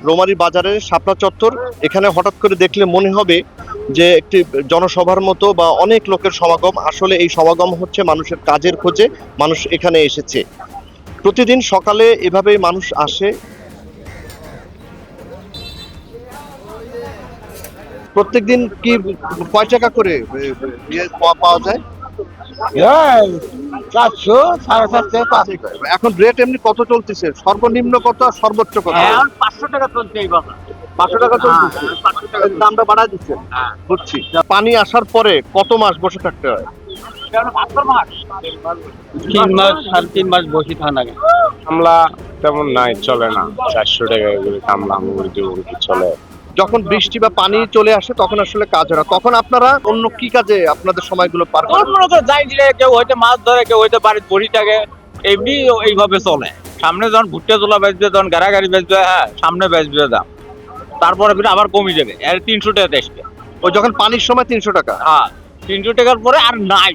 রোমারি বাজারের শাপলা চত্বর। এখানে হঠাৎ করে দেখলে মনে হবে যে একটি জনসভার মতো বা অনেক লোকের সমাগম। আসলে এই সমাগম হচ্ছে মানুষের কাজের খোঁজে মানুষ এখানে এসেছে। প্রতিদিন সকালে এভাবেই মানুষ আসে। প্রত্যেকদিন কি কয় টাকা করে পাওয়া যায়? 400, 450, 500। এখন রেট এমনি কত চলতেছে? সর্বনিম্ন কত আর সর্বোচ্চ কত? এখন 500 টাকা চলছে এই বাজার। 500 টাকা চলতেছে। 500 টাকা দামটা বাড়ায় দিচ্ছেন। হ্যাঁ। বুঝছি। পানি আসার পরে কত মাস বসে থাকতে হয়? এখন ভাদ্র মাস। 3 মাস, 3.5 মাস বসে থাকা লাগে। কামলা তেমন নাই, চলে না। 400 টাকা করে কামলা মুরগি চলে। যখন বৃষ্টি বা পানি চলে আসে তখন আসলে কাজ হয় না। তখন আপনারা অন্য কি কাজে আপনাদের সময়গুলো পার করেন? অন্য তো যাই দিলে কেউ হয়তো মাছ ধরে, কেউ হয়তো বাড়িতে বসে থাকে। এমনি এইভাবে চলে। সামনে যখন ভুট্টা তোলা বেচবে, তখন গাড়ি বেচবে, হ্যাঁ সামনে বেচবে দাম। তারপরে ফিরে আবার কমে যাবে, 300 টাকা আসবে। ওই যখন পানির সময় 300 টাকা। হ্যাঁ, 300 টাকার পরে আর নাই।